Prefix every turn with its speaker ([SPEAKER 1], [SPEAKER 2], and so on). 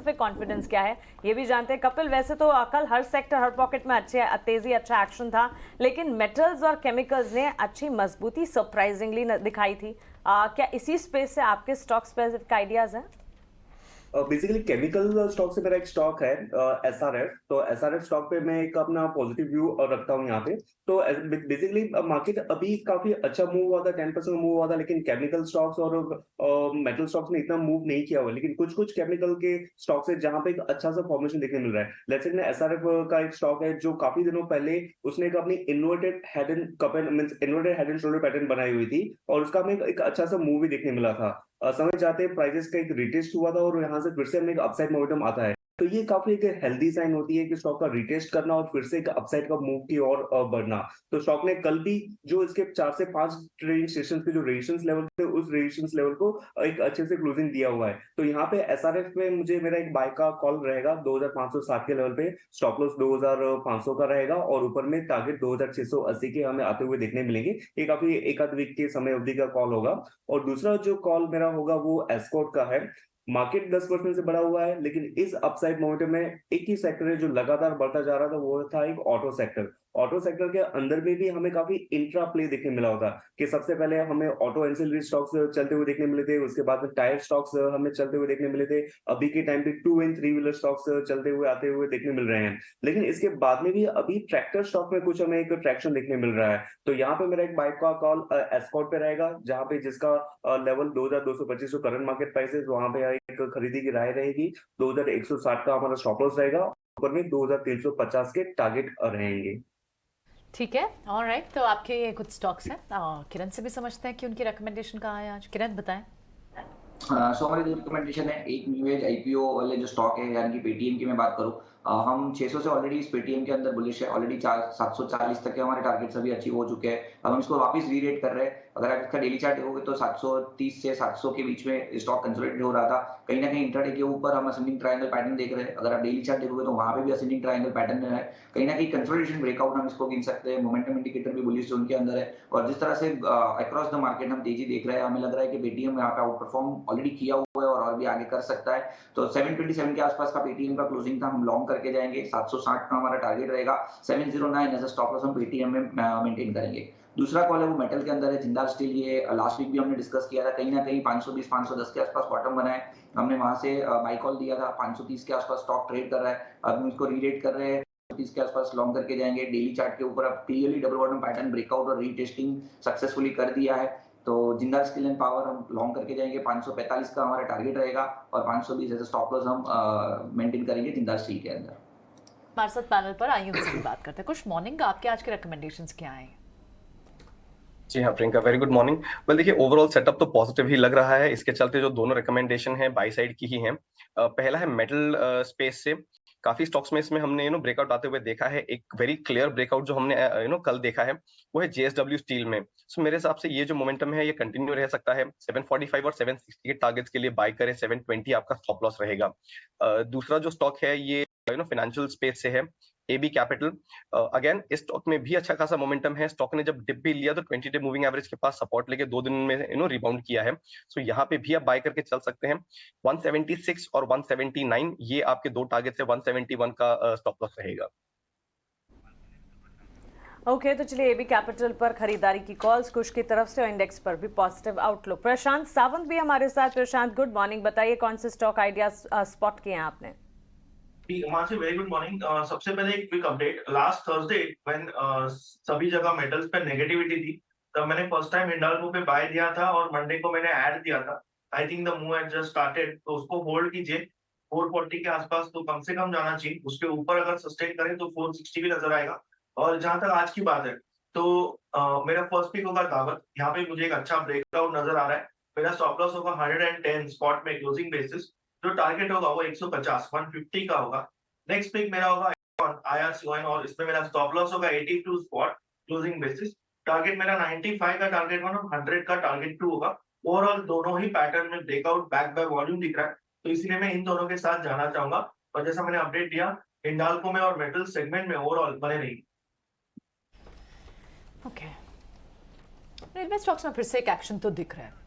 [SPEAKER 1] Confidence क्या है ये भी जानते हैं। कपिल, वैसे तो कल हर सेक्टर हर पॉकेट में अच्छे तेजी अच्छा एक्शन था, लेकिन मेटल्स और केमिकल्स ने अच्छी मजबूती सरप्राइजिंगली दिखाई थी। क्या इसी स्पेस से आपके स्टॉक स्पेसिफिक आइडियाज हैं?
[SPEAKER 2] बेसिकली केमिकल स्टॉक से मेरा एक स्टॉक है एसआरएफ। तो एसआरएफ स्टॉक पे मैं एक अपना पॉजिटिव व्यू रखता हूँ यहाँ पे। तो बेसिकली मार्केट अभी काफी अच्छा मूव हुआ था, 10% मूव हुआ था, लेकिन केमिकल स्टॉक्स और मेटल स्टॉक्स ने इतना मूव नहीं किया हुआ। लेकिन कुछ कुछ केमिकल के स्टॉक्स है जहां पे एक अच्छा सा फॉर्मेशन देखने मिल रहा है। लेट्स से एसआरएफ का एक स्टॉक है जो काफी दिनों पहले उसने एक अपनी inverted head and cup means inverted head and shoulder pattern बनाई हुई थी, और उसका हमें एक अच्छा सा मूव भी देखने मिला था। समय जाते प्राइसेस का एक रिटेस्ट हुआ था और यहाँ से फिर से हमें एक अपसाइड मोमेंटम आता है। तो ये काफी एक हेल्दी साइन होती है कि स्टॉक का रिटेस्ट करना और फिर से एक अपसाइड का मूव की ओर बढ़ना। तो स्टॉक ने कल भी जो इसके 4 से 5 ट्रेडिंग सेशंस पे जो रेजिस्टेंस लेवल थे, उस रेजिस्टेंस लेवल को एक अच्छे से क्लोजिंग दिया हुआ है। तो यहाँ पे एसआरएफ में मुझे मेरा एक बाय का कॉल रहेगा 2560 के लेवल पे। स्टॉप लॉस 2500 का रहेगा और ऊपर में टारगेट 2680 के हमें आते हुए देखने मिलेंगे। ये काफी एक आध वीक के समय अवधि का कॉल होगा। और दूसरा जो कॉल मेरा होगा वो एस्कॉर्ट का है। मार्केट 10% से बढ़ा हुआ है, लेकिन इस अपसाइड मोमेंटम में एक ही सेक्टर है जो लगातार बढ़ता जा रहा था, वो था एक ऑटो सेक्टर। ऑटो सेक्टर के अंदर में भी हमें काफी इंट्रा प्ले देखने मिला होता कि सबसे पहले हमें ऑटो एंसिलरी स्टॉक्स चलते हुए देखने मिले थे, उसके बाद में टायर स्टॉक्स हमें चलते हुए देखने मिले थे। अभी के टाइम पे 2 एंड 3 व्हीलर स्टॉक्स चलते हुए आते हुए देखने मिल रहे हैं। लेकिन इसके बाद में भी अभी ट्रैक्टर स्टॉक में कुछ हमें एक ट्रैक्शन देखने मिल रहा है। तो यहाँ पे मेरा एक बाय का कॉल एस्कॉर्ट पे रहेगा, जहां पे जिसका लेवल 2225 जो करंट मार्केट प्राइस है, वहां पे एक खरीदी की राय रहेगी। 2160 का हमारा स्टॉप लॉस रहेगा, ऊपर में 2350 के टारगेट रहेंगे।
[SPEAKER 1] ठीक है, ऑलराइट। तो आपके ये कुछ स्टॉक्स हैं, किरण से भी समझते हैं कि उनकी रिकमेंडेशन कहाँ है आज। किरण बताएं।
[SPEAKER 3] सो हमारी दो रिकमेंडेशन है। एक न्यू एज आईपीओ वाले जो स्टॉक है, यानी कि पेटीएम की मैं बात करूं, हम 600 से ऑलरेडी इस पेटीएम के अंदर बुलिश है। ऑलरेडी 740 तक के हमारे टारगेट्स अभी अचीव हो चुके हैं। अब हम इसको वापस रीरेट कर रहे हैं। अगर आप इसका डेली चार्ट देखोगे तो 730 से 700 के बीच में स्टॉक कंसोलिडेट हो रहा था। कहीं ना कहीं इंट्राडे के ऊपर हम असेंडिंग ट्रायंगल पैटर्न देख रहे हैं। अगर आप डेली चार्ट देखोगे तो वहां पे भी असेंडिंग ट्रायंगल पैटर्न है। कहीं ना कहीं कंसोलिडेशन ब्रेकआउट हम इसको गिन सकते हैं। मोमेंटम इंडिकेटर भी बुलिश जोन के अंदर है। और जिस तरह से अक्रॉस द मार्केट हम तेजी देख रहे हैं, हमें लग रहा है कि पेटीएम यहाँ पे आउट परफॉर्म ऑलरेडी किया हुआ है और भी आगे कर सकता है। तो 727 के आसपास का पेटीएम का क्लोजिंग था, हम लॉन्ग करके जाएंगे। 760 का हमारा टारगेट रहेगा। 709 एज अ स्टॉप लॉस हम पेटीएम में मेंटेन करेंगे। दूसरा कॉल है वो मेटल के अंदर है, जिंदाल स्टील। ये लास्ट वीक भी हमने डिस्कस किया था। कहीं ना कहीं 520 510 के आसपास बॉटम बना है। हमने वहां से बाई कॉल दिया था। 530 के आसपास स्टॉक ट्रेड कर रहा है। अब हम इसको रीरेट कर रहे हैं, 30 के आसपास लॉन्ग करके जाएंगे। डेली चार्ट के ऊपर अब clearly double bottom pattern breakout और रीटेस्टिंग सक्सेसफुली कर दिया है। तो जिंदाल स्टील एंड पावर हम लॉन्ग करके जाएंगे। 545 का हमारा टारगेट रहेगा और 520 एज स्टॉप लॉस हम मेंटेन करेंगे जिंदाल स्टील के अंदर।
[SPEAKER 1] हमारे साथ पैनल पर आइए उनसे भी बात करते हैं। कुछ मॉर्निंग आपके आज के रिकमेंडेशंस क्या हैं?
[SPEAKER 4] जी हाँ Priyanka, very good morning. Well देखिए, ओवरऑल सेटअप तो पॉजिटिव ही लग रहा है। इसके चलते जो दोनों रिकमेंडेशन है बाई साइड की ही हैं। पहला है मेटल स्पेस से। काफी स्टॉक्स में इसमें हमने ब्रेकआउट आते हुए देखा है। एक वेरी क्लियर ब्रेकआउट जो हमने कल देखा है वो है जेएसडब्ल्यू स्टील में। सो मेरे हिसाब से ये जो मोमेंटम है ये कंटिन्यू रह सकता है। 745 और 760 के टारगेट्स के लिए बाय करें। 720 आपका स्टॉप लॉस रहेगा। दूसरा जो स्टॉक है ये फाइनेंशियल स्पेस से है, एबी कैपिटल। अगेन इस स्टॉक में भी अच्छा खासा मोमेंटम है। स्टॉक ने जब डिप भी लिया तो 20 डे मूविंग एवरेज के पास सपोर्ट लेके 2 दिन में रिबाउंड किया है। सो यहाँ पे भी आप बाय करके चल सकते हैं। 176 और 179 ये आपके दो टारगेट से 171 का स्टॉप लॉस रहेगा।
[SPEAKER 1] ओके, तो चलिए एबी कैपिटल पर खरीदारी की कॉल्स कुछ की तरफ से और इंडेक्स पर भी पॉजिटिव आउटलुक। प्रशांत सावंत भी हमारे साथ। प्रशांत, गुड मॉर्निंग। बताइए कौन से स्टॉक आइडियाज स्पॉट किए हैं आपने?
[SPEAKER 5] Very good morning. सबसे पहले एक quick update. Last Thursday when सभी जगह मेटल्स पे नेगेटिविटी थी, तब मैंने फर्स्ट टाइम हिंडाल्को पे बाय दिया था और मंडे को मैंने ऐड दिया था। I think the move has just started, तो उसको होल्ड कीजिए। 440 के आसपास तो कम से कम जाना चाहिए। उसके ऊपर अगर सस्टेन करें तो 460 भी नजर आएगा। और जहां तक आज की बात है तो मेरा फर्स्ट पिक होगा दावत। यहाँ पे मुझे एक अच्छा ब्रेकआउट नजर आ रहा है। मेरा स्टॉप लॉस होगा 110 स्पॉट में क्लोजिंग बेसिस। जो टारगेट होगा वो 150 150 का होगा। नेक्स्ट पिक मेरा होगा IRCON और इसमें मेरा स्टॉप लॉस होगा 82 स्पॉट क्लोजिंग बेसिस। टारगेट मेरा 95 का टारगेट 1 और 100 का टारगेट 2 होगा। ओवरऑल दोनों ही पैटर्न में ब्रेकआउट बैक बाय वॉल्यूम दिख रहा है, तो इसलिए मैं इन दोनों के साथ जाना चाहूंगा। और जैसा मैंने अपडेट दिया, हिंडाल्को में और मेटल सेगमेंट में ओवरऑल बने नहीं।
[SPEAKER 1] ओके, रेलवे स्टॉक्स में फिर से एक एक्शन तो दिख रहा है।